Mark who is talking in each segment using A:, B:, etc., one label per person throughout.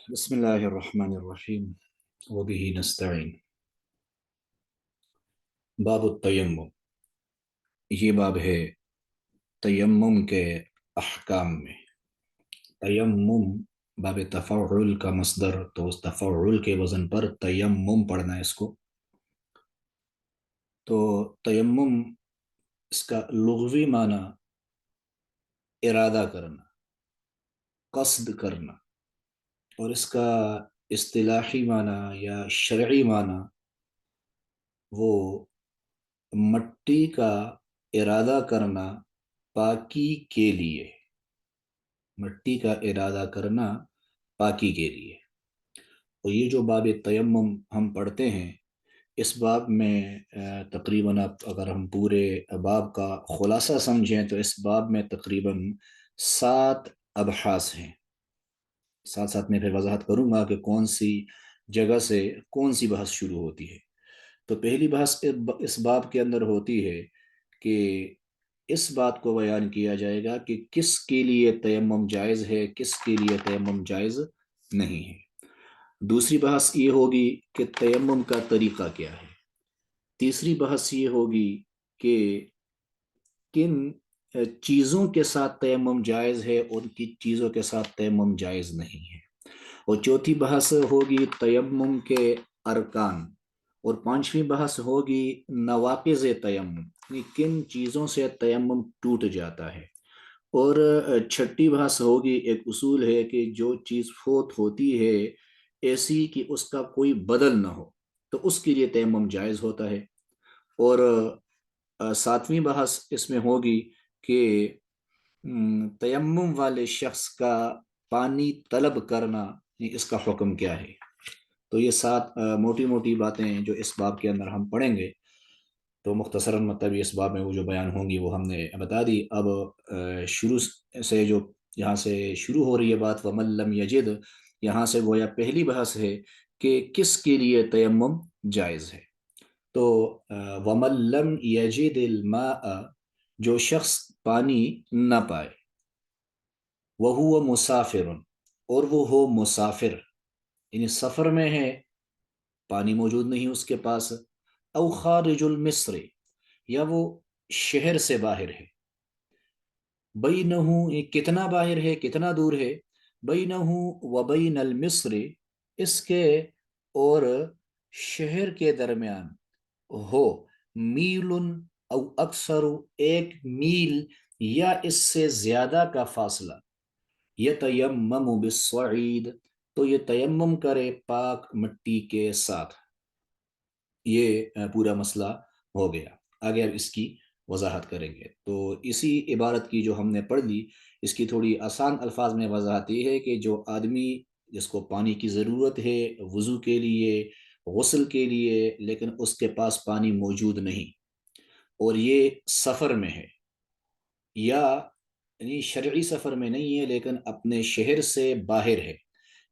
A: بسم اللہ الرحمن الرحیم وبہ نستعین باب التیمم۔ یہ باب ہے تیمم کے احکام میں۔ تیمم باب تفعل کا مصدر، تو اس تفعل کے وزن پر تیمم پڑھنا ہے اس کو۔ تو تیمم اس کا لغوی معنی ارادہ کرنا، قصد کرنا، اور اس کا اصطلاحی معنی یا شرعی معنی وہ مٹی کا ارادہ کرنا پاکی کے لیے، مٹی کا ارادہ کرنا پاکی کے لیے۔ اور یہ جو باب تیمم ہم پڑھتے ہیں، اس باب میں تقریباً اگر ہم پورے باب کا خلاصہ سمجھیں تو اس باب میں تقریباً 7 ابحاث ہیں۔ ساتھ ساتھ میں پھر وضاحت کروں گا کہ کون سی جگہ سے کون سی بحث شروع ہوتی ہے۔ تو پہلی بحث اس باب کے اندر ہوتی ہے کہ اس بات کو بیان کیا جائے گا کہ کس کے لیے تیمم جائز ہے، کس کے لیے تیمم جائز نہیں ہے۔ دوسری بحث یہ ہوگی کہ تیمم کا طریقہ کیا ہے۔ تیسری بحث یہ ہوگی کہ کن چیزوں کے ساتھ تیمم جائز ہے اور کن چیزوں کے ساتھ تیمم جائز نہیں ہے۔ اور چوتھی بحث ہوگی تیمم کے ارکان، اور پانچویں بحث ہوگی نواقض تیمم، یعنی کن چیزوں سے تیمم ٹوٹ جاتا ہے۔ اور چھٹی بحث ہوگی، ایک اصول ہے کہ جو چیز فوت ہوتی ہے ایسی کہ اس کا کوئی بدل نہ ہو تو اس کے لیے تیمم جائز ہوتا ہے۔ اور ساتویں بحث اس میں ہوگی کہ تیمم والے شخص کا پانی طلب کرنا، اس کا حکم کیا ہے۔ تو یہ 7 موٹی موٹی باتیں ہیں جو اس باب کے اندر ہم پڑھیں گے۔ تو مختصراً مطلب اس باب میں وہ جو بیان ہوں گی وہ ہم نے بتا دی۔ اب شروع سے جو یہاں سے شروع ہو رہی ہے بات، وَمَن لَّمْ يَجِدْ، یہاں سے گویا پہلی بحث ہے کہ کس کے لیے تیمم جائز ہے۔ تو وَمَن لَّمْ يَجِدِ الْمَاءَ، جو شخص پانی نہ پائے، وَهُوَ مُسَافِرٌ، اور وہ ہو مسافر، یعنی سفر میں ہے، پانی موجود نہیں اس کے پاس، او خارج المصر، یا وہ شہر سے باہر ہے، بینہ، یہ کتنا باہر ہے، کتنا دور ہے، بینہ وبین المصر، اس کے اور شہر کے درمیان ہو، میل او اکثر، ایک میل یا اس سے زیادہ کا فاصلہ، یتیمم بالصعید، تو یہ تیمم کرے پاک مٹی کے ساتھ۔ یہ پورا مسئلہ ہو گیا۔ آگے اب اس کی وضاحت کریں گے۔ تو اسی عبارت کی جو ہم نے پڑھ لی، اس کی تھوڑی آسان الفاظ میں وضاحت یہ ہے کہ جو آدمی جس کو پانی کی ضرورت ہے وضو کے لیے، غسل کے لیے، لیکن اس کے پاس پانی موجود نہیں، اور یہ سفر میں ہے، یا یعنی شرعی سفر میں نہیں ہے لیکن اپنے شہر سے باہر ہے،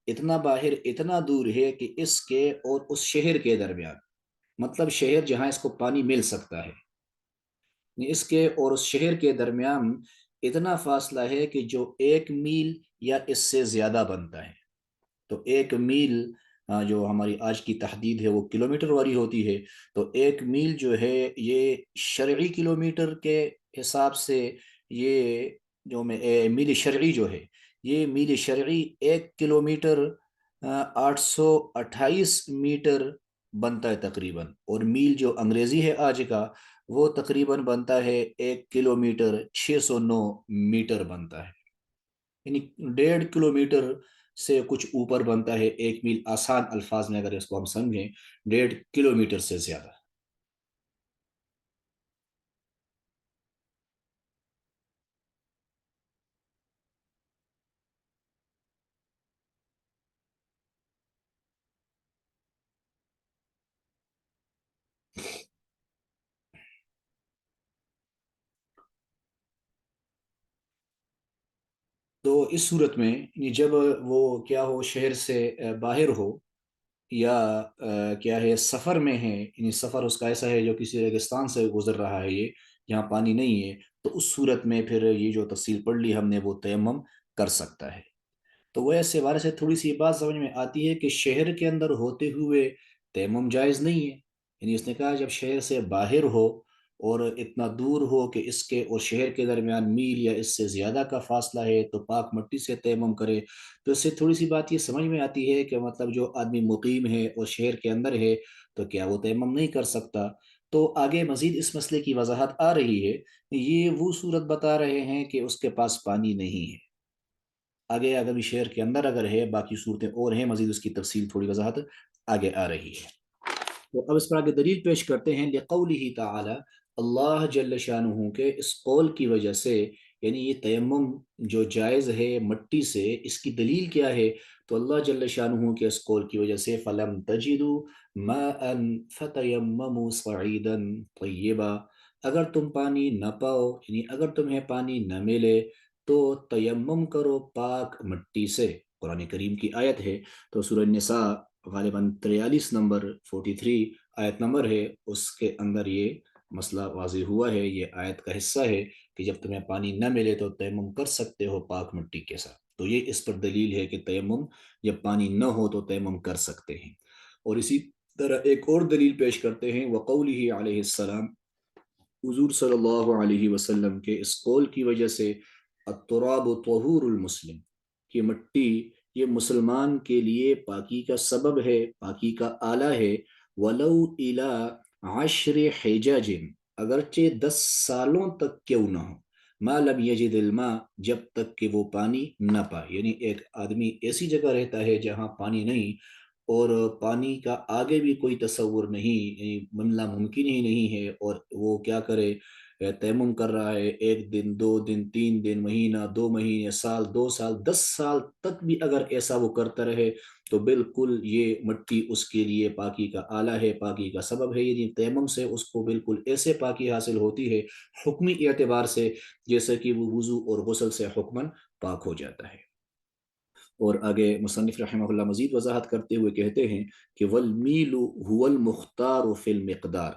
A: اتنا باہر، اتنا دور ہے کہ اس کے اور اس شہر کے درمیان، مطلب شہر جہاں اس کو پانی مل سکتا ہے، اس کے اور اس شہر کے درمیان اتنا فاصلہ ہے کہ جو 1 میل یا اس سے زیادہ بنتا ہے۔ تو 1 میل جو ہماری آج کی تحدید ہے وہ کلومیٹر والی ہوتی ہے، تو 1 میل جو ہے یہ شرعی کلومیٹر کے حساب سے، یہ جو میل شرعی جو ہے، یہ میل شرعی 1 کلومیٹر 828 میٹر بنتا ہے تقریباً، اور میل جو انگریزی ہے آج کا، وہ تقریباً بنتا ہے 1 کلومیٹر 609 میٹر بنتا ہے، یعنی 1.5 کلومیٹر سے کچھ اوپر بنتا ہے 1 میل، آسان الفاظ میں اگر اس کو ہم سمجھیں، 1.5 کلومیٹر سے زیادہ۔ تو اس صورت میں جب وہ کیا ہو، شہر سے باہر ہو، یا کیا ہے سفر میں ہے، یعنی سفر اس کا ایسا ہے جو کسی ریگستان سے گزر رہا ہے، یہ جہاں پانی نہیں ہے، تو اس صورت میں پھر یہ جو تفصیل پڑھ لی ہم نے وہ تیمم کر سکتا ہے۔ تو وہ ایسے حوالے سے تھوڑی سی بات سمجھ میں آتی ہے کہ شہر کے اندر ہوتے ہوئے تیمم جائز نہیں ہے، یعنی اس نے کہا جب شہر سے باہر ہو اور اتنا دور ہو کہ اس کے اور شہر کے درمیان میل یا اس سے زیادہ کا فاصلہ ہے تو پاک مٹی سے تیمم کرے۔ تو اس سے تھوڑی سی بات یہ سمجھ میں آتی ہے کہ مطلب جو آدمی مقیم ہے اور شہر کے اندر ہے تو کیا وہ تیمم نہیں کر سکتا؟ تو آگے مزید اس مسئلے کی وضاحت آ رہی ہے، یہ وہ صورت بتا رہے ہیں کہ اس کے پاس پانی نہیں ہے۔ آگے اگر بھی شہر کے اندر اگر ہے، باقی صورتیں اور ہیں، مزید اس کی تفصیل تھوڑی وضاحت آگے آ رہی ہے۔ تو اب اس پر آگے دلیل پیش کرتے ہیں لقولہ تعالی، اللہ جل شانہ کے اس قول کی وجہ سے، یعنی یہ تیمم جو جائز ہے مٹی سے، اس کی دلیل کیا ہے؟ تو اللہ جل شانہ کے اس قول کی وجہ سے فَلَمْ تَجِدُوا مَاءً فَتَيَمَّمُوا صَعِيدًا طَيِّبًا، اگر تم پانی نہ پاؤ، یعنی اگر تمہیں پانی نہ ملے تو تیمم کرو پاک مٹی سے۔ قرآن کریم کی آیت ہے، تو سورہ نساء غالباً 43 نمبر 43 آیت نمبر ہے، اس کے اندر یہ مسئلہ واضح ہوا ہے، یہ آیت کا حصہ ہے کہ جب تمہیں پانی نہ ملے تو تیمم کر سکتے ہو پاک مٹی کے ساتھ۔ تو یہ اس پر دلیل ہے کہ تیمم جب پانی نہ ہو تو تیمم کر سکتے ہیں۔ اور اسی طرح ایک اور دلیل پیش کرتے ہیں وقولہ علیہ السلام، حضور صلی اللہ علیہ وسلم کے اس قول کی وجہ سے التراب طہور المسلم، کہ مٹی یہ مسلمان کے لیے پاکی کا سبب ہے، پاکی کا آلہ ہے، ولو الی 10 حجاج، اگرچہ 10 سالوں تک کیوں نہ ہو، ما لم یجد الماء، جب تک کہ وہ پانی نہ پائے، یعنی ایک آدمی ایسی جگہ رہتا ہے جہاں پانی نہیں اور پانی کا آگے بھی کوئی تصور نہیں، یعنی ملنا ممکن ہی نہیں ہے، اور وہ کیا کرے، تیمم کر رہا ہے، 1 دن 2 دن 3 دن، مہینہ 2 مہینے، سال 2 سال 10 سال تک بھی اگر ایسا وہ کرتا رہے تو بالکل یہ مٹی اس کے لیے پاکی کا آلہ ہے، پاکی کا سبب ہے، یعنی تیمم سے اس کو بالکل ایسے پاکی حاصل ہوتی ہے حکمی اعتبار سے جیسے کہ وہ وضو اور غسل سے حکماً پاک ہو جاتا ہے۔ اور آگے مصنف رحمہ اللہ مزید وضاحت کرتے ہوئے کہتے ہیں کہ والمیل هو المختار فی المقدار،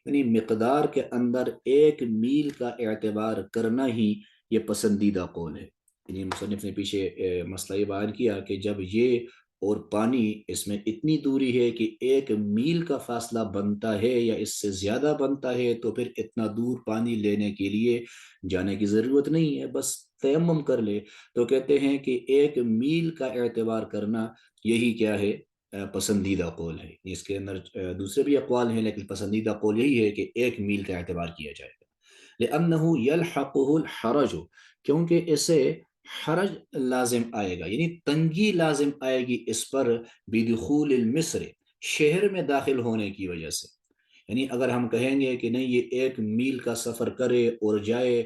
A: یعنی مقدار کے اندر 1 میل کا اعتبار کرنا ہی یہ پسندیدہ قول ہے۔ یعنی مصنف نے پیچھے مسئلہ یہ بیان کیا کہ جب یہ اور پانی اس میں اتنی دوری ہے کہ 1 میل کا فاصلہ بنتا ہے یا اس سے زیادہ بنتا ہے، تو پھر اتنا دور پانی لینے کے لیے جانے کی ضرورت نہیں ہے، بس تیمم کر لے۔ تو کہتے ہیں کہ 1 میل کا اعتبار کرنا یہی کیا ہے، پسندیدہ قول ہے۔ اس کے اندر دوسرے بھی اقوال ہیں لیکن پسندیدہ قول یہی ہے کہ 1 میل کا اعتبار کیا جائے گا۔ لأنه يلحقه الحرج، کیونکہ اسے حرج لازم آئے گا، یعنی تنگی لازم آئے گی اس پر، بدخول المصر، شہر میں داخل ہونے کی وجہ سے۔ یعنی اگر ہم کہیں گے کہ نہیں یہ 1 میل کا سفر کرے اور جائے،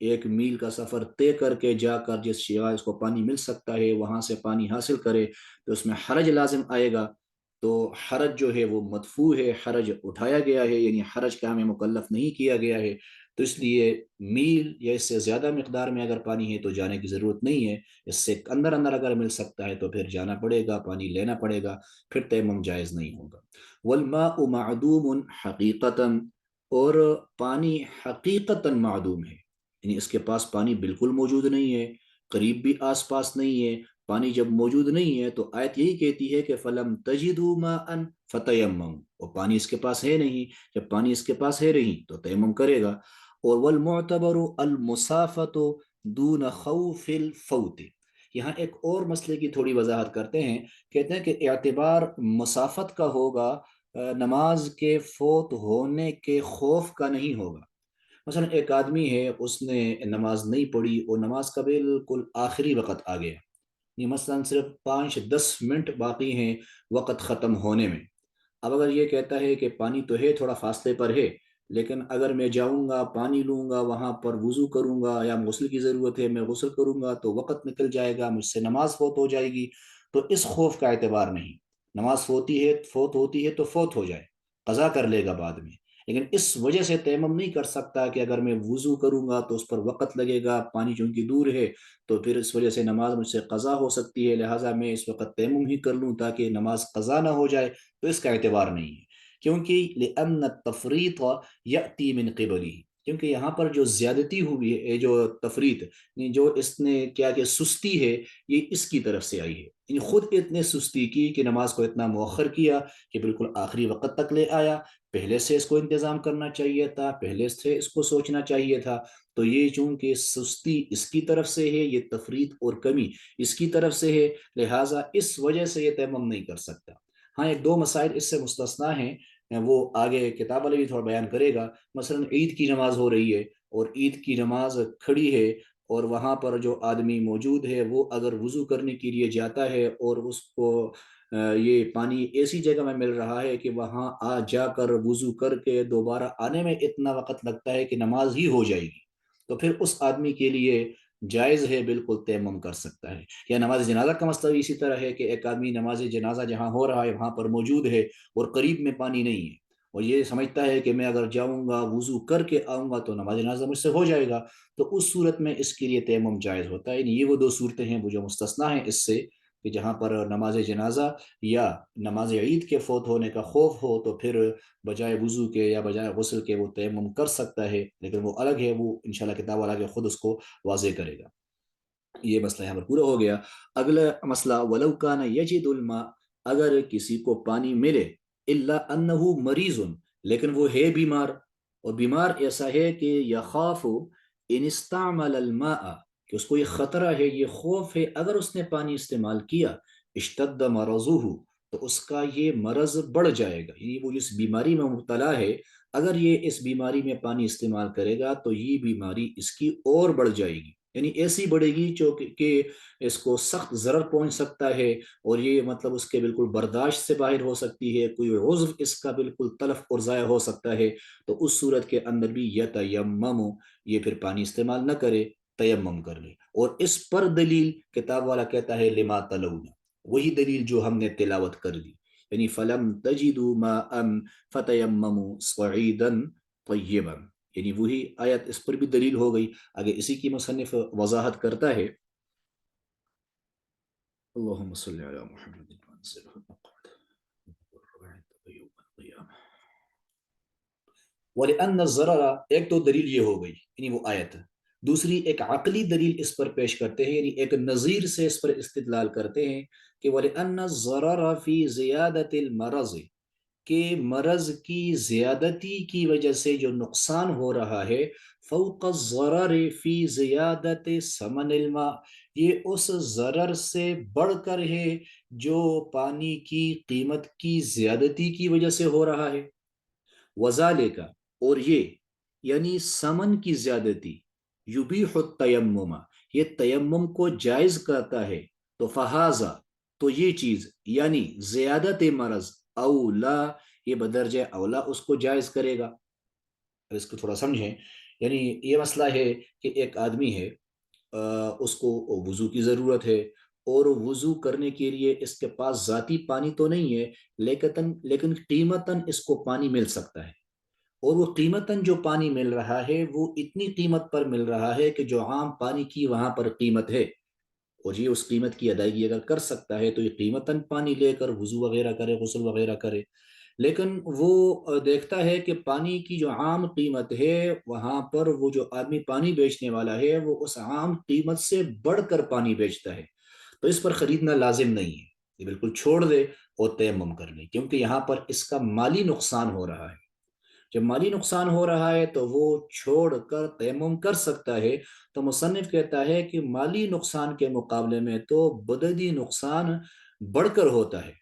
A: 1 میل کا سفر طے کر کے جا کر جس جگہ اس کو پانی مل سکتا ہے وہاں سے پانی حاصل کرے، تو اس میں حرج لازم آئے گا۔ تو حرج جو ہے وہ مدفوع ہے، حرج اٹھایا گیا ہے، یعنی حرج کا ہمیں مکلف نہیں کیا گیا ہے، تو اس لیے میل یا اس سے زیادہ مقدار میں اگر پانی ہے تو جانے کی ضرورت نہیں ہے، اس سے اندر اندر اگر مل سکتا ہے تو پھر جانا پڑے گا، پانی لینا پڑے گا، پھر تیمم جائز نہیں ہوگا۔ والماء معدوم حقیقتا، اور پانی حقیقتا معدوم ہے، یعنی اس کے پاس پانی بالکل موجود نہیں ہے، قریب بھی آس پاس نہیں ہے۔ پانی جب موجود نہیں ہے تو آیت یہی کہتی ہے کہ فَلَمْ تَجِدُوا مَاءً فَتَيَمَّمُوا، اور پانی اس کے پاس ہے نہیں، جب پانی اس کے پاس ہے نہیں تو تیمم کرے گا۔ اور والمعتبر المسافت دون خوف الفوت، یہاں ایک اور مسئلے کی تھوڑی وضاحت کرتے ہیں، کہتے ہیں کہ اعتبار مسافت کا ہوگا، نماز کے فوت ہونے کے خوف کا نہیں ہوگا۔ مثلا ایک آدمی ہے، اس نے نماز نہیں پڑھی اور نماز کا بالکل آخری وقت آ گیا، یہ مثلا صرف 5-10 منٹ باقی ہیں وقت ختم ہونے میں۔ اب اگر یہ کہتا ہے کہ پانی تو ہے، تھوڑا فاصلے پر ہے، لیکن اگر میں جاؤں گا پانی لوں گا وہاں پر وضو کروں گا یا غسل کی ضرورت ہے میں غسل کروں گا تو وقت نکل جائے گا، مجھ سے نماز فوت ہو جائے گی، تو اس خوف کا اعتبار نہیں، نماز فوت ہوتی ہے تو فوت ہو جائے، قضا کر لے گا بعد میں، لیکن اس وجہ سے تیمم نہیں کر سکتا کہ اگر میں وضو کروں گا تو اس پر وقت لگے گا، پانی چونکہ دور ہے تو پھر اس وجہ سے نماز مجھ سے قضا ہو سکتی ہے، لہٰذا میں اس وقت تیمم ہی کر لوں تاکہ نماز قضا نہ ہو جائے، تو اس کا اعتبار نہیں ہے، کیونکہ لأن التفریط یأتی من قبلی، کیونکہ یہاں پر جو زیادتی ہوئی ہے، جو تفریط، جو اس نے کیا کہ سستی ہے، یہ اس کی طرف سے آئی ہے. یعنی خود اتنے سستی کی کہ نماز کو اتنا مؤخر کیا کہ بالکل آخری وقت تک لے آیا. پہلے سے اس کو انتظام کرنا چاہیے تھا، پہلے سے اس کو سوچنا چاہیے تھا. تو یہ چونکہ سستی اس کی طرف سے ہے، یہ تفریط اور کمی اس کی طرف سے ہے، لہٰذا اس وجہ سے یہ تیمم نہیں کر سکتا. ہاں، ایک دو مسائل اس سے مستثنا ہیں، وہ آگے کتاب والے بھی تھوڑا بیان کرے گا. مثلا عید کی نماز ہو رہی ہے اور عید کی نماز کھڑی ہے، اور وہاں پر جو آدمی موجود ہے وہ اگر وضو کرنے کے لیے جاتا ہے اور اس کو یہ پانی ایسی جگہ میں مل رہا ہے کہ وہاں آ جا کر وضو کر کے دوبارہ آنے میں اتنا وقت لگتا ہے کہ نماز ہی ہو جائے گی، تو پھر اس آدمی کے لیے جائز ہے، بالکل تیمم کر سکتا ہے. یا نماز جنازہ کا مسئلہ اسی طرح ہے کہ ایک آدمی نماز جنازہ جہاں ہو رہا ہے وہاں پر موجود ہے اور قریب میں پانی نہیں ہے، اور یہ سمجھتا ہے کہ میں اگر جاؤں گا وضو کر کے آؤں گا تو نماز جنازہ مجھ سے ہو جائے گا، تو اس صورت میں اس کے لیے تیمم جائز ہوتا ہے. یہ وہ دو صورتیں ہیں وہ جو مستثنا ہیں اس سے، کہ جہاں پر نماز جنازہ یا نماز عید کے فوت ہونے کا خوف ہو تو پھر بجائے وضو کے یا بجائے غسل کے وہ تیمم کر سکتا ہے، لیکن وہ الگ ہے، وہ انشاءاللہ کتاب والا کے خود اس کو واضح کرے گا. یہ مسئلہ یہاں پر پورا ہو گیا. اگلا مسئلہ ولو کان یجد الماء، اگر کسی کو پانی ملے، الا انہ مریض، لیکن وہ ہے بیمار، اور بیمار ایسا ہے کہ یخاف ان استعمل الماء، کہ اس کو یہ خطرہ ہے، یہ خوف ہے اگر اس نے پانی استعمال کیا، اشتد مرضہ، تو اس کا یہ مرض بڑھ جائے گا. یعنی وہ جس بیماری میں مبتلا ہے، اگر یہ اس بیماری میں پانی استعمال کرے گا تو یہ بیماری اس کی اور بڑھ جائے گی. یعنی ایسی بڑھے گی کہ اس کو سخت ضرر پہنچ سکتا ہے، اور یہ مطلب اس کے بالکل برداشت سے باہر ہو سکتی ہے، کوئی عضو اس کا بالکل تلف اور ضائع ہو سکتا ہے. تو اس صورت کے اندر بھی یتیمم، یہ پھر پانی استعمال نہ کرے، تیمم کر لے. اور اس پر دلیل کتاب والا کہتا ہے لما تلون، وہی دلیل جو ہم نے تلاوت کر دی، یعنی فلم تجدوا ماء فتیمموا صعیدا طیبا، یعنی وہی آیت اس پر بھی دلیل ہو گئی. آگے اسی کی مصنف وضاحت کرتا ہے. اللہم صلی علی محمد. وَلِأَنَّ الضَّرَرَ، ایک تو دلیل یہ ہو گئی، یعنی وہ آیت. دوسری ایک عقلی دلیل اس پر پیش کرتے ہیں، یعنی ایک نظیر سے اس پر استدلال کرتے ہیں کہ وَلِأَنَّ الضَّرَرَ فِي زِيَادَةِ الْمَرَضِ، کہ مرض کی زیادتی کی وجہ سے جو نقصان ہو رہا ہے، فوق الضرر فی زیادت ثمن الماء، یہ اس ضرر سے بڑھ کر ہے جو پانی کی قیمت کی زیادتی کی وجہ سے ہو رہا ہے. وذالک، اور یہ یعنی ثمن کی زیادتی، یبیح التیمم، یہ تیمم کو جائز کرتا ہے. تو فہذا، تو یہ چیز یعنی زیادت مرض، اولا، یہ بدرجہ اولا اس کو جائز کرے گا. اس کو تھوڑا سمجھیں. یعنی یہ مسئلہ ہے کہ ایک آدمی ہے، اس کو وضو کی ضرورت ہے، اور وضو کرنے کے لیے اس کے پاس ذاتی پانی تو نہیں ہے، لیکن قیمتاً اس کو پانی مل سکتا ہے. اور وہ قیمتاً جو پانی مل رہا ہے وہ اتنی قیمت پر مل رہا ہے کہ جو عام پانی کی وہاں پر قیمت ہے، اور یہ اس قیمت کی ادائیگی اگر کر سکتا ہے تو یہ قیمتاً پانی لے کر وضو وغیرہ کرے، غسل وغیرہ کرے. لیکن وہ دیکھتا ہے کہ پانی کی جو عام قیمت ہے وہاں پر وہ جو آدمی پانی بیچنے والا ہے وہ اس عام قیمت سے بڑھ کر پانی بیچتا ہے، تو اس پر خریدنا لازم نہیں ہے، یہ بالکل چھوڑ دے اور تیمم کر لے، کیونکہ یہاں پر اس کا مالی نقصان ہو رہا ہے. جب مالی نقصان ہو رہا ہے تو وہ چھوڑ کر تیمم کر سکتا ہے. تو مصنف کہتا ہے کہ مالی نقصان کے مقابلے میں تو بدنی نقصان بڑھ کر ہوتا ہے.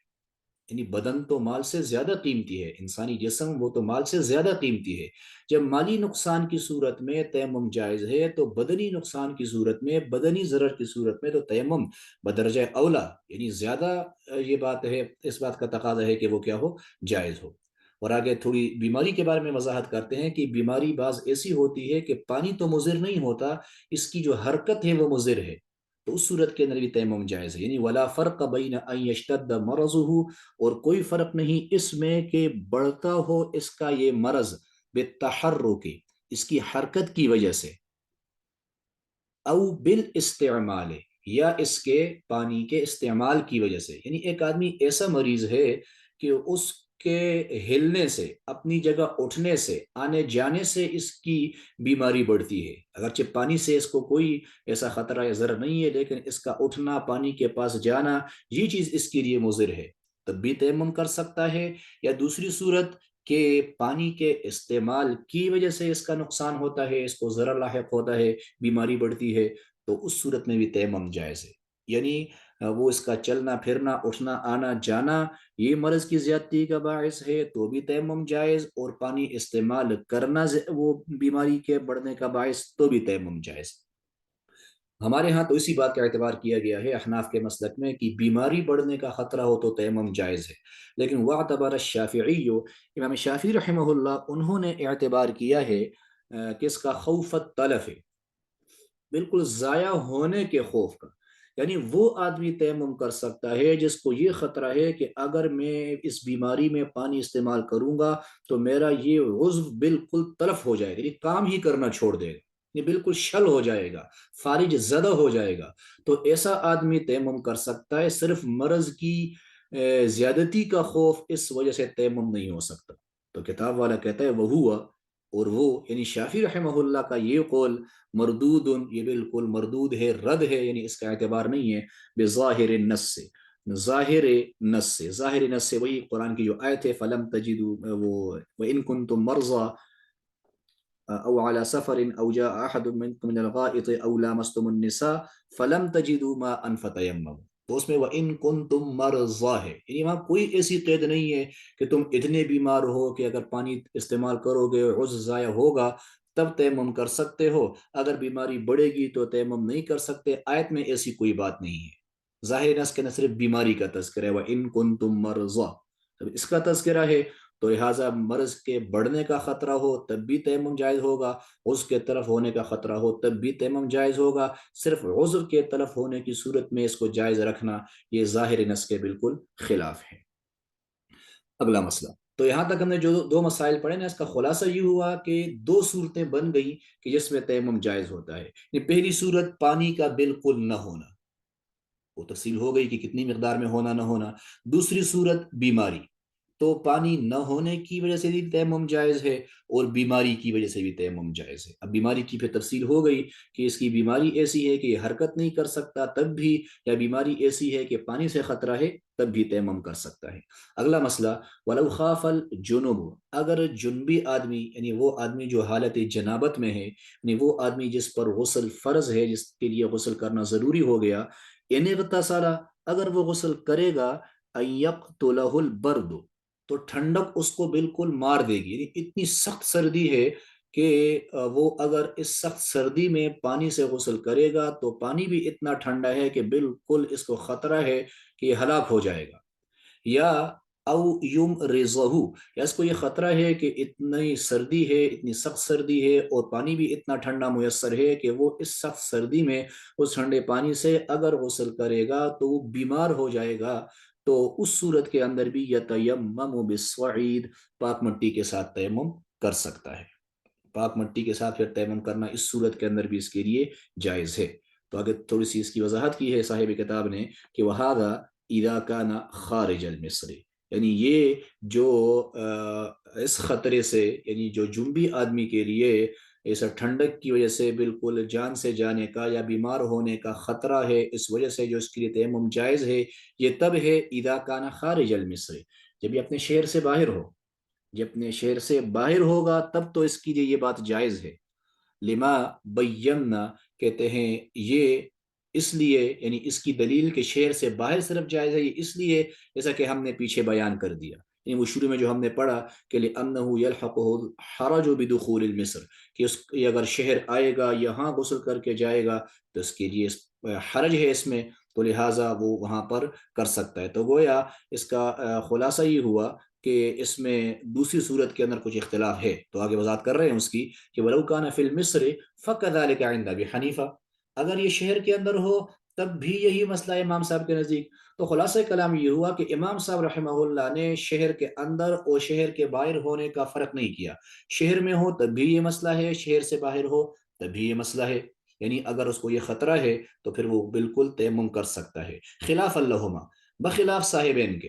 A: یعنی بدن تو مال سے زیادہ قیمتی ہے، انسانی جسم وہ تو مال سے زیادہ قیمتی ہے. جب مالی نقصان کی صورت میں تیمم جائز ہے تو بدنی نقصان کی صورت میں، بدنی ضرر کی صورت میں تو تیمم بدرجہ اولا، یعنی زیادہ یہ بات ہے، اس بات کا تقاضا ہے کہ وہ کیا ہو، جائز ہو. اور آگے تھوڑی بیماری کے بارے میں وضاحت کرتے ہیں کہ بیماری بعض ایسی ہوتی ہے کہ پانی تو مضر نہیں ہوتا، اس کی جو حرکت ہے وہ مضر ہے، تو اس صورت کے اندر بھی تیمم جائز ہے. یعنی ولا فرق بین ان یشتد مرضه، اور کوئی فرق نہیں اس میں کہ بڑھتا ہو اس کا یہ مرض، بالتحرک، اس کی حرکت کی وجہ سے، او بالاستعمال، یا اس کے پانی کے استعمال کی وجہ سے. یعنی ایک آدمی ایسا مریض ہے کہ اس کے ہلنے سے، اپنی جگہ اٹھنے سے، آنے جانے سے اس کی بیماری بڑھتی ہے۔ اگرچہ پانی سے اس کو کوئی ایسا خطرہ یا ضرر نہیں ہے، لیکن اس کا اٹھنا، پانی کے پاس جانا، یہ چیز اس کے لیے مضر ہے، تب بھی تیمم کر سکتا ہے۔ یا دوسری صورت کہ پانی کے استعمال کی وجہ سے اس کا نقصان ہوتا ہے، اس کو ضرر لاحق ہوتا ہے، بیماری بڑھتی ہے، تو اس صورت میں بھی تیمم جائز ہے۔ یعنی وہ اس کا چلنا پھرنا، اٹھنا آنا جانا یہ مرض کی زیادتی کا باعث ہے تو بھی تیمم جائز، اور پانی استعمال کرنا وہ بیماری کے بڑھنے کا باعث تو بھی تیمم جائز۔ ہمارے ہاں تو اسی بات کا اعتبار کیا گیا ہے احناف کے مسلک میں کہ بیماری بڑھنے کا خطرہ ہو تو تیمم جائز ہے، لیکن واعتبر الشافعی، امام شافعی رحمہ اللہ انہوں نے اعتبار کیا ہے کہ اس کا خوف التلف ہے، بالکل ضائع ہونے کے خوف کا۔ یعنی وہ آدمی تیمم کر سکتا ہے جس کو یہ خطرہ ہے کہ اگر میں اس بیماری میں پانی استعمال کروں گا تو میرا یہ عضو بالکل تلف ہو جائے گا، یعنی کام ہی کرنا چھوڑ دے گا، یہ بالکل شل ہو جائے گا، فارج زدہ ہو جائے گا، تو ایسا آدمی تیمم کر سکتا ہے۔ صرف مرض کی زیادتی کا خوف اس وجہ سے تیمم نہیں ہو سکتا۔ تو کتاب والا کہتا ہے وہ ہوا، اور وہ یعنی شافعی رحمہ اللہ کا یہ قول مردود، یہ بالکل مردود ہے، رد ہے، یعنی اس کا اعتبار نہیں ہے بظاہر النص سے، ظاہر نص سے۔ ظاہر نص سے وہی قرآن کی جو آیت ہے فلم تجدوا، وہ وَإِن كُنتُم مرضى او على سفر او جاء احد منكم من الغائط او لامستم النساء فلم تجدوا ماء فتيمموا، تو اس میں وَإِن كُنتُم مرضى ہے، یعنی وہاں کوئی ایسی قید نہیں ہے کہ تم اتنے بیمار ہو کہ اگر پانی استعمال کرو گے عضو ضائع ہوگا تب تیمم کر سکتے ہو، اگر بیماری بڑھے گی تو تیمم نہیں کر سکتے۔ آیت میں ایسی کوئی بات نہیں ہے، ظاہر نص کے نہ صرف بیماری کا تذکرہ ہے وَإِن كُنتُم مرضى، جب اس کا تذکرہ ہے تو لہٰذا مرض کے بڑھنے کا خطرہ ہو تب بھی تیمم جائز ہوگا، عضو کے تلف ہونے کا خطرہ ہو تب بھی تیمم جائز ہوگا۔ صرف عضو کے تلف ہونے کی صورت میں اس کو جائز رکھنا یہ ظاہر نص کے بالکل خلاف ہے۔ اگلا مسئلہ، تو یہاں تک ہم نے جو دو مسائل پڑھے نا، اس کا خلاصہ یہ ہوا کہ دو صورتیں بن گئی کہ جس میں تیمم جائز ہوتا ہے۔ یہ پہلی صورت پانی کا بالکل نہ ہونا، وہ تفصیل ہو گئی کہ کتنی مقدار میں ہونا نہ ہونا۔ دوسری صورت بیماری، تو پانی نہ ہونے کی وجہ سے بھی تیمم جائز ہے اور بیماری کی وجہ سے بھی تیمم جائز ہے۔ اب بیماری کی پھر تفصیل ہو گئی کہ اس کی بیماری ایسی ہے کہ یہ حرکت نہیں کر سکتا تب بھی، یا بیماری ایسی ہے کہ پانی سے خطرہ ہے تب بھی تیمم کر سکتا ہے۔ اگلا مسئلہ وَلَوْ خَافَ الْجُنُوبُ، اگر جنبی آدمی، یعنی وہ آدمی جو حالت جنابت میں ہے، یعنی وہ آدمی جس پر غسل فرض ہے، جس کے لیے غسل کرنا ضروری ہو گیا، ان اغتسل، اگر وہ غسل کرے گا، ان یقتلہ البرد، تو ٹھنڈک اس کو بالکل مار دے گی، یعنی اتنی سخت سردی ہے کہ وہ اگر اس سخت سردی میں پانی سے غسل کرے گا تو پانی بھی اتنا ٹھنڈا ہے کہ بالکل اس کو خطرہ ہے کہ یہ ہلاک ہو جائے گا۔ یا او یم رزہو، یا اس کو یہ خطرہ ہے کہ اتنی سردی ہے، اتنی سخت سردی ہے اور پانی بھی اتنا ٹھنڈا میسر ہے کہ وہ اس سخت سردی میں اس ٹھنڈے پانی سے اگر غسل کرے گا تو وہ بیمار ہو جائے گا، تو اس صورت کے اندر بھی یتیمم بالصعید، پاک مٹی کے ساتھ تیمم کر سکتا ہے۔ پاک مٹی کے ساتھ پھر تیمم کرنا اس صورت کے اندر بھی اس کے لیے جائز ہے۔ تو اگر تھوڑی سی اس کی وضاحت کی ہے صاحب کتاب نے کہ وَهَذَا اِذَا كَانَ خَارِجَ الْمِصْرِ، یعنی یہ جو اس خطرے سے، یعنی جو جنبی آدمی کے لیے ایسا ٹھنڈک کی وجہ سے بالکل جان سے جانے کا یا بیمار ہونے کا خطرہ ہے، اس وجہ سے جو اس کے لیے تیمم جائز ہے، یہ تب ہے اذا کان خارج المصر، جب یہ اپنے شہر سے باہر ہو، جب اپنے شہر سے باہر ہوگا تب تو اس کے لیے یہ بات جائز ہے۔ لما بینا، کہتے ہیں یہ اس لیے، یعنی اس کی دلیل کہ شہر سے باہر صرف جائز ہے، یہ اس لیے جیسا کہ ہم نے پیچھے بیان کر دیا، یعنی وہ شروع میں جو ہم نے پڑھا کہ لأنه يلحقه الحرج بدخول المصر، کہ اس اگر شہر آئے گا یہاں غسل کر کے جائے گا تو اس کے لیے حرج ہے اس میں، تو لہٰذا وہ وہاں پر کر سکتا ہے۔ تو گویا اس کا خلاصہ یہ ہوا کہ اس میں دوسری صورت کے اندر کچھ اختلاف ہے، تو آگے وضاحت کر رہے ہیں اس کی کہ وَلَوْ كَانَ فِي الْمِصْرِ فَكَذَلِكَ عِنْدَ أَبِي حَنِيفَةَ، اگر یہ شہر کے اندر ہو تب بھی یہی مسئلہ ہے امام صاحب کے نزدیک۔ تو خلاصہ کلام یہ ہوا کہ امام صاحب رحمہ اللہ نے شہر کے اندر اور شہر کے باہر ہونے کا فرق نہیں کیا، شہر میں ہو تب بھی یہ مسئلہ ہے، شہر سے باہر ہو تب بھی یہ مسئلہ ہے، یعنی اگر اس کو یہ خطرہ ہے تو پھر وہ بالکل تیمم کر سکتا ہے، خلاف اللہما، بخلاف صاحبین کے۔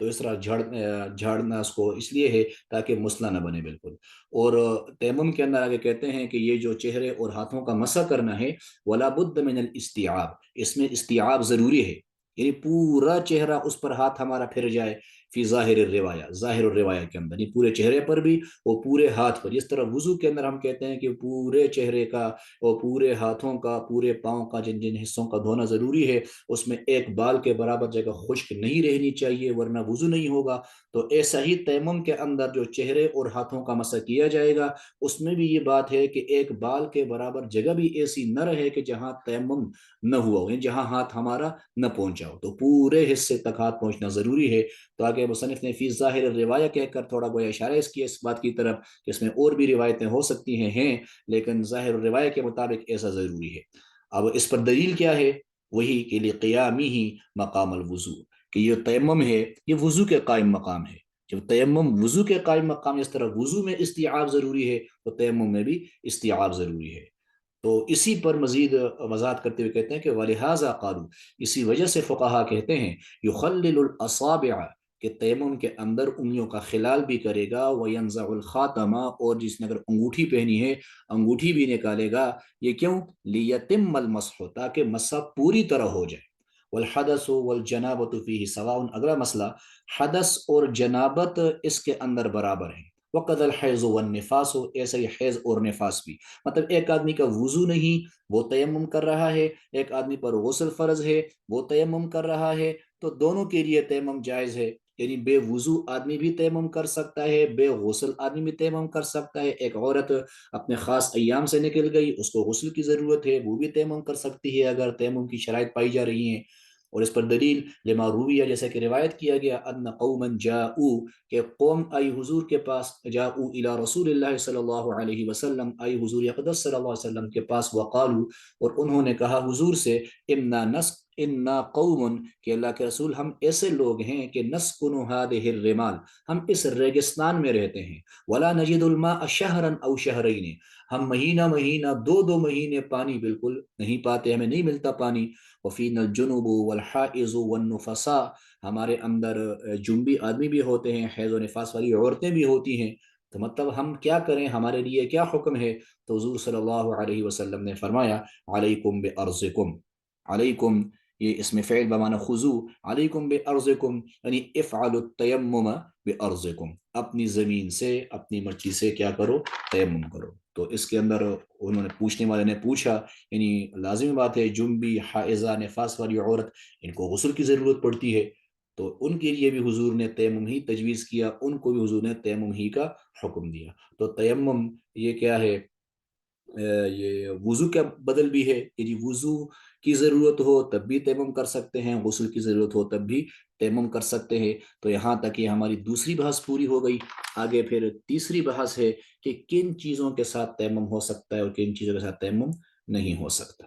A: تو اس طرح جھاڑنا اس کو اس لیے ہے تاکہ مسئلہ نہ بنے بالکل۔ اور تیمم کے اندر آگے کہتے ہیں کہ یہ جو چہرے اور ہاتھوں کا مسح کرنا ہے، ولا بد من الاستیعاب، اس میں استیعاب ضروری ہے، یعنی پورا چہرہ اس پر ہاتھ ہمارا پھر جائے، فی ظاہر الروایہ، ظاہر الروایہ کے اندر، یعنی پورے چہرے پر بھی اور پورے ہاتھ پر۔ اس طرح وضو کے اندر ہم کہتے ہیں کہ پورے چہرے کا اور پورے ہاتھوں کا، پورے پاؤں کا، جن جن حصوں کا دھونا ضروری ہے، اس میں ایک بال کے برابر جگہ خشک نہیں رہنی چاہیے ورنہ وضو نہیں ہوگا۔ تو ایسا ہی تیمم کے اندر جو چہرے اور ہاتھوں کا مسح کیا جائے گا، اس میں بھی یہ بات ہے کہ ایک بال کے برابر جگہ بھی ایسی نہ رہے کہ جہاں تیمم نہ ہوا ہو، یعنی جہاں ہاتھ ہمارا نہ پہنچا ہو، تو پورے حصے تک ہاتھ پہنچنا ضروری ہے۔ تو آگے مصنف نے فی ظاہر الروایہ کہہ کر تھوڑا گویا اشارہ اس بات کی طرف کہ اس میں اور بھی روایتیں ہو سکتی ہیں لیکن ظاہر الروایہ کے مطابق ایسا ضروری ہے۔ اب اس پر دلیل کیا ہے؟ وہی کہ لقیامی ہی مقام الوضو، کہ یہ تیمم ہے یہ وضو کے قائم مقام ہے۔ جب تیمم وضو کے قائم مقام، اس طرح وضو میں استیعاب ضروری ہے تو تیمم میں بھی استیعاب ضروری ہے۔ تو اسی پر مزید وضاحت کرتے ہوئے کہتے ہیں کہ وَلِهَذَا قَالُوا، اسی وجہ سے فقہا کہتے ہیں يُخَلِّلُ الْأَصَابِعَ، کہ تیمم کے اندر انگلیوں کا خلال بھی کرے گا، وَيَنزَعُ الْخَاتَمَ، اور جس نے اگر انگوٹھی پہنی ہے انگوٹھی بھی نکالے گا۔ یہ کیوں؟ لِيَتِمَّ الْمَسْحُ، تاکہ مسح پوری طرح ہو جائے۔ والحدث والجنابۃ فیہ سواء، اگلا مسئلہ، حدث اور جنابت اس کے اندر برابر ہیں۔ وقد الحیض والنفاس، ایسے ہی حیض اور نفاس بھی، مطلب ایک آدمی کا وضو نہیں وہ تیمم کر رہا ہے، ایک آدمی پر غسل فرض ہے وہ تیمم کر رہا ہے، تو دونوں کے لیے تیمم جائز ہے، یعنی بے وضو آدمی بھی تیمم کر سکتا ہے، بے غسل آدمی بھی تیمم کر سکتا ہے۔ ایک عورت اپنے خاص ایام سے نکل گئی، اس کو غسل کی ضرورت ہے، وہ بھی تیمم کر سکتی ہے اگر تیمم کی شرائط پائی جا رہی ہیں۔ اور اس پر دلیل لما رویہ، جیسے کہ روایت کیا گیا، ان قوما جاؤ، کہ قوم آئی حضور کے پاس، جاؤ الی رسول اللہ صلی اللہ علیہ وسلم، آئی حضور اقدس صلی اللہ علیہ وسلم کے پاس، وقالو، اور انہوں نے کہا حضور سے، انا قوم، کہ اللہ کے رسول ہم ایسے لوگ ہیں کہ نسکن هذه الرمال، ہم اس ریگستان میں رہتے ہیں، ولا نجد الماء شهرا او شهرين، ہم مہینہ مہینہ دو مہینے پانی بالکل نہیں پاتے، ہمیں نہیں ملتا پانی۔ وفینا الجنوب والحائض والنفساء، ہمارے اندر جنبی آدمی بھی ہوتے ہیں، حیض و نفاس والی عورتیں بھی ہوتی ہیں، تو مطلب ہم کیا کریں، ہمارے لیے کیا حکم ہے؟ تو حضور صلی اللہ علیہ وسلم نے فرمایا علیکم بارضکم، علیکم یہ اسم فعل بمعنی خضوع، علیکم بارضکم، یعنی افعلوا التیمم بارضکم، اپنی زمین سے اپنی مرضی سے کیا کرو؟ تیمم کرو۔ تو اس کے اندر انہوں نے، پوچھنے والے نے پوچھا، یعنی لازمی بات ہے جنبی، حائضہ، نفاس والی عورت، ان کو غسل کی ضرورت پڑتی ہے، تو ان کے لیے بھی حضور نے تیمم ہی تجویز کیا، ان کو بھی حضور نے تیمم ہی کا حکم دیا۔ تو تیمم یہ کیا ہے؟ یہ وضو کا بدل بھی ہے، یعنی وضو کی ضرورت ہو تب بھی تیمم کر سکتے ہیں، غسل کی ضرورت ہو تب بھی تیمم کر سکتے ہیں۔ تو یہاں تک یہ ہماری دوسری بحث پوری ہو گئی۔ آگے پھر تیسری بحث ہے کہ کن چیزوں کے ساتھ تیمم ہو سکتا ہے اور کن چیزوں کے ساتھ تیمم نہیں ہو سکتا۔